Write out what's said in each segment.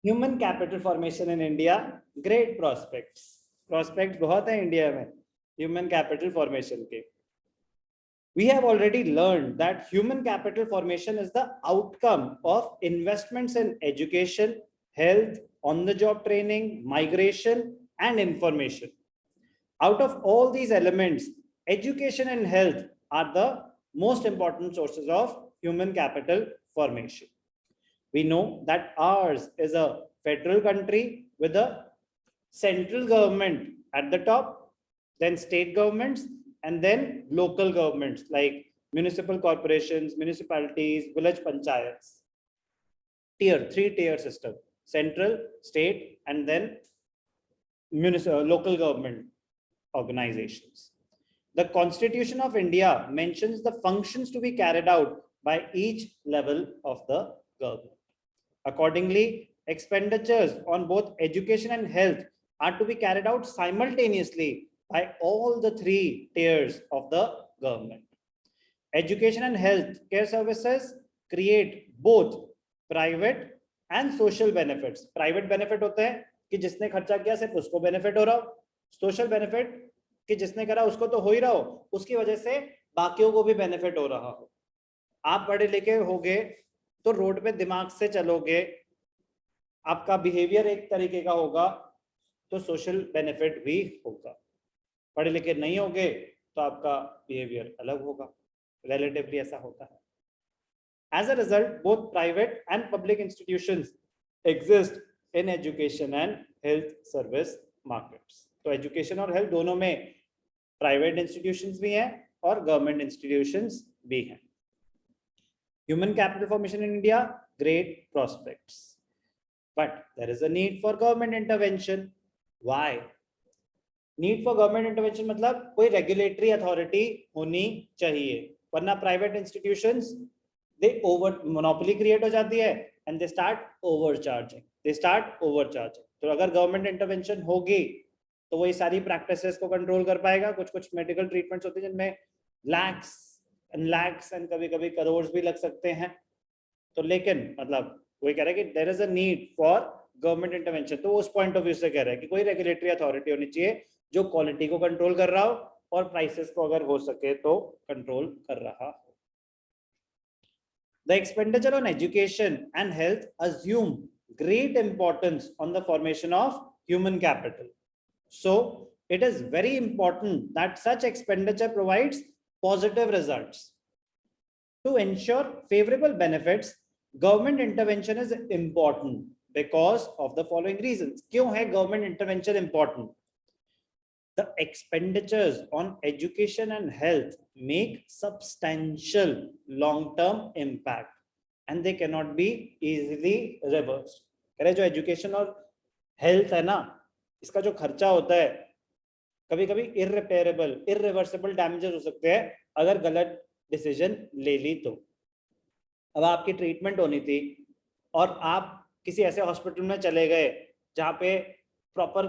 Human capital formation in India, great prospects बहुत है India में ह्यूमन कैपिटल फॉर्मेशन के. We have already learned that human capital formation is the outcome of investments in education, health, on-the-job training, migration, and information. Out of all these elements, education and health are the most important sources of human capital formation. We know that ours is a federal country with a central government at the top, then state governments, and then local governments like municipal corporations, municipalities, village panchayats. Three-tier system: central, state, and then local government organizations. The Constitution of India mentions the functions to be carried out by each level of the government. Accordingly, expenditures on both education and health are to be carried out simultaneously by all the three tiers of the government. Education and health care services create both private and social benefits. Private benefit होते हैं कि जिसने खर्चा किया सिर्फ उसको benefit हो रहा हो. सोशल बेनिफिट कि जिसने करा उसको तो हो ही रहा हो, उसकी वजह से बाकियों को भी बेनिफिट हो रहा हो. आप पढ़े लिखे होगे तो रोड पे दिमाग से चलोगे, आपका बिहेवियर एक तरीके का होगा, तो सोशल बेनिफिट भी होगा. पढ़े लिखे नहीं होगे तो आपका बिहेवियर अलग होगा. रिलेटिवली ऐसा होता है. As a result, both private and public institutions exist in education and health service markets. तो एजुकेशन और हेल्थ दोनों में प्राइवेट इंस्टीट्यूशंस भी हैं और गवर्नमेंट इंस्टीट्यूशंस भी हैं. Human capital formation in India, great prospects. But there is a need for government intervention. Why? Need for government intervention मतलब कोई regulatory authority होनी चाहिए, वरना private institutions they monopoly create हो जाती है and they start overcharging. तो अगर government intervention होगी तो वो ये सारी practices को control कर पाएगा. कुछ medical treatments होते हैं जिनमें lakhs and कभी-कभी करोड़ भी लग सकते हैं. तो लेकिन मतलब वही कह रहा है कि there is a need for government intervention. तो उस point of view से कह रहा है कि कोई regulatory authority होनी चाहिए जो quality को control कर रहा हो और prices को अगर हो सके तो control कर रहा हो. The expenditure on education and health assume great importance on the formation of human capital. So it is very important that such expenditure provides positive results. To ensure favorable benefits, government intervention is important because of the following reasons. क्यों है government intervention important? The expenditures on education and health make substantial long-term impact and they cannot be easily reversed. कह रहे जो education और health है ना, इसका जो खर्चा होता है कभी-कभी irreversible damages हो सकते हैं अगर गलत डिसीजन ले ली तो. अब आपकी ट्रीटमेंट होनी थी और आप किसी ऐसे हॉस्पिटल में चले गए जहां पे प्रॉपर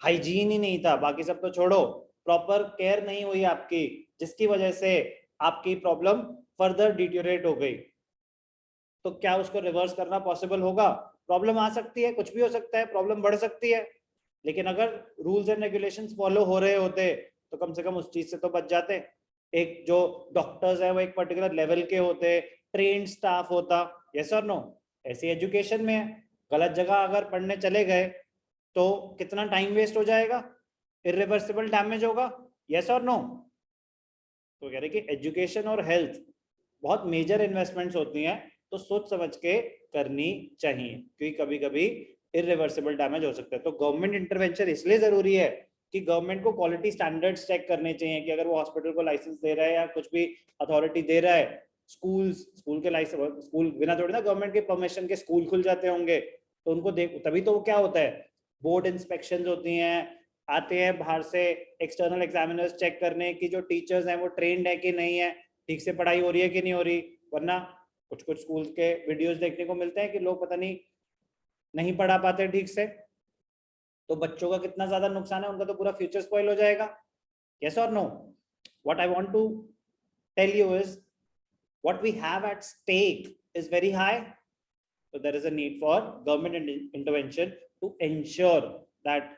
हाइजीन ही नहीं था, बाकी सब तो छोड़ो, प्रॉपर केयर नहीं हुई आपकी, जिसकी वजह से आपकी प्रॉब्लम फर्दर डिटेरियोरेट हो गई, तो क्या उसको रिवर्स करना पॉसिबल होगा? प्रॉब्लम आ सकती है, कुछ भी हो सकता है, प्रॉब्लम बढ़ सकती है, लेकिन अगर रूल्स एंड रेगुलेशंस फॉलो हो रहे होते तो कम से कम उस चीज से तो बच जाते. एक जो डॉक्टर्स है वो एक पर्टिकुलर लेवल के होते, ट्रेन्ड स्टाफ होता. यस और नो? ऐसी एजुकेशन में है, गलत जगह अगर पढ़ने चले गए तो कितना टाइम वेस्ट हो जाएगा, इरिवर्सिबल डैमेज होगा. यस और नो? तो कह रहे कि एजुकेशन और हेल्थ बहुत मेजर इन्वेस्टमेंट्स होती हैं, तो सोच समझ के करनी चाहिए क्योंकि कभी कभी इरिवर्सिबल डैमेज हो सकता है. तो गवर्नमेंट इंटरवेंशन इसलिए जरूरी है कि गवर्नमेंट को क्वालिटी स्टैंडर्ड्स चेक करने चाहिए कि अगर वो हॉस्पिटल को लाइसेंस दे रहा है या कुछ भी अथॉरिटी दे रहा है, स्कूल के लाइसेंस, स्कूल बिना थोड़ी ना गवर्नमेंट के परमिशन के स्कूल खुल जाते होंगे, तो उनको देख तभी तो क्या होता है, बोर्ड इंस्पेक्शंस होती हैं, आते हैं बाहर से एक्सटर्नल एग्जामिनर्स चेक करने की जो टीचर्स हैं वो ट्रेंड है कि नहीं है, ठीक से पढ़ाई हो रही है कि नहीं हो रही. वरना कुछ स्कूल के वीडियोस देखने को मिलते हैं कि लोग पता नहीं पढ़ा पाते ठीक से, तो बच्चों का कितना ज्यादा नुकसान है, उनका तो पूरा फ्यूचर स्पॉइल हो जाएगा. यस और no? What I want to tell you is what we have at stake is very high. So there is a need for government intervention to ensure that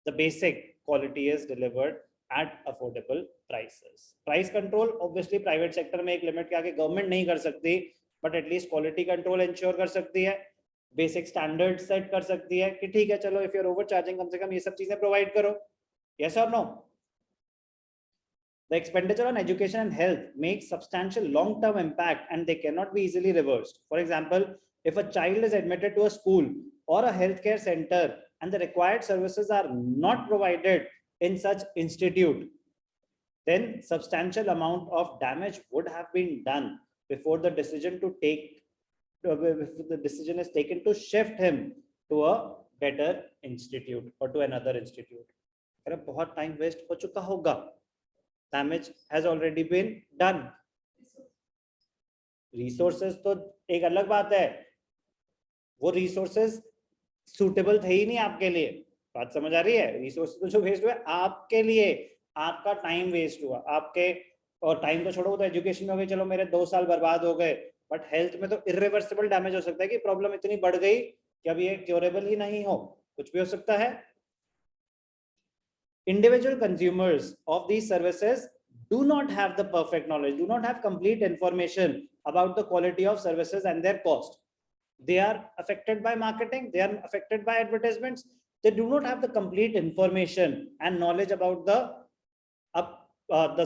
the basic quality is delivered at affordable prices. Price control obviously private sector में एक limit के आगे government नहीं कर सकती, but at least quality control ensure कर सकती है, basic standards set कर सकती है कि ठीक है चलो if you're overcharging कम से कम ये सब चीजें provide करो. Yes or no? The expenditure on education and health makes substantial long-term impact and they cannot be easily reversed. For example, if a child is admitted to a school or a healthcare center and the required services are not provided in such institute, then substantial amount of damage would have been done before the decision is taken to shift him to a better institute or to another institute. अरे बहुत time waste हो चुका होगा, damage has already been done. Resources तो एक अलग बात है, वो resources suitable थे ही नहीं आपके लिए, बात समझ आ रही है? Resources तो जो वेस्ट हुए आपके लिए, आपका टाइम वेस्ट हुआ आपके, और टाइम तो छोड़ो, तो एजुकेशन में हो गई, चलो मेरे 2 साल बर्बाद हो गए, बट हेल्थ में तो इरिवर्सिबल डैमेज हो सकता है कि प्रॉब्लम इतनी बढ़ गई कि अब ये क्योरेबल ही नहीं हो, कुछ भी हो सकता है. Individual consumers of these services do not have the perfect knowledge, do not have complete information about the quality of services and their cost. They are affected by marketing, they are affected by advertisements, they do not have the complete information and knowledge about the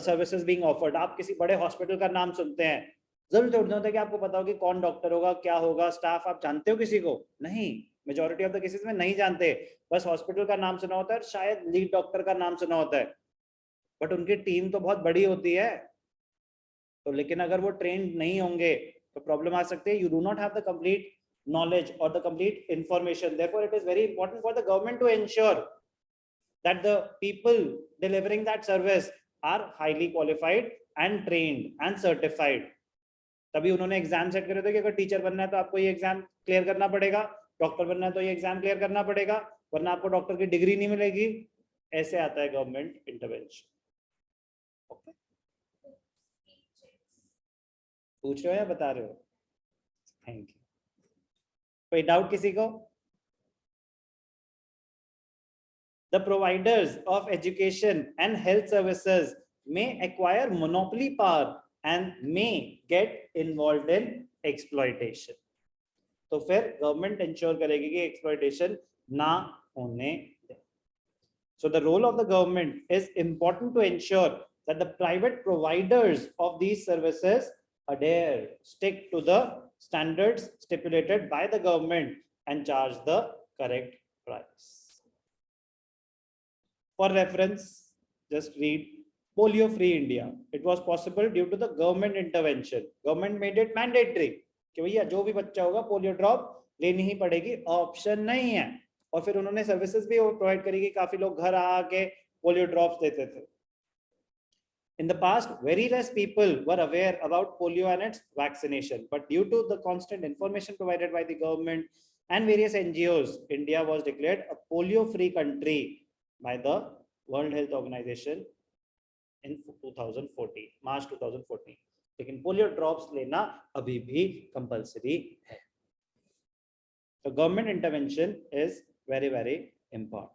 services being offered. आप किसी बड़े hospital का नाम सुनते हैं, जरूर थोड़ी होता है कि आपको पता हो कि कौन डॉक्टर होगा, क्या होगा, स्टाफ आप जानते हो किसी को? नहीं, मेजॉरिटी ऑफ द केसेस में नहीं जानते, बस हॉस्पिटल का नाम सुना होता है, शायद लीड डॉक्टर का नाम सुना होता है, बट उनकी टीम तो बहुत बड़ी होती है. तो लेकिन अगर वो ट्रेंड नहीं होंगे तो प्रॉब्लम आ सकती है. You do not have the complete knowledge or the complete information. Therefore, it is very important for the government to ensure that the people delivering that service are highly qualified and trained and certified. तभी उन्होंने exam set करे थे कि अगर teacher बनना है तो आपको ये एग्जाम क्लियर करना पड़ेगा, डॉक्टर बनना है तो ये एग्जाम क्लियर करना पड़ेगा, वरना आपको डॉक्टर की डिग्री नहीं मिलेगी. ऐसे आता है गवर्नमेंट इंटरवेंशन. ओके, पूछ रहे हो या बता रहे हो? Thank you. कोई डाउट किसी को? The providers of education and health services may acquire monopoly power and may get involved in exploitation. तो फिर गवर्नमेंट इंश्योर करेगी कि एक्सप्लॉयटेशन ना होने दे. So the role of the government is important to ensure that the private providers of these services adhere, stick to the standards stipulated by the government and charge the correct price. For reference, just read Polio Free India. It was possible due to the government intervention. Government made it mandatory कि भैया जो भी बच्चा होगा polio drop लेनी ही पड़ेगी, option नहीं है. और फिर उन्होंने सर्विसेज भी प्रोवाइड करी कि काफी लोग घर आके पोलियो ड्रॉप्स देते थे. In the past, very less people were aware about polio and its vaccination, but due to the constant information provided by the government and various NGOs, India was declared a polio-free country by the World Health Organization in 2014, March 2014. लेकिन polio drops लेना अभी भी compulsory है. So government intervention is very, very important.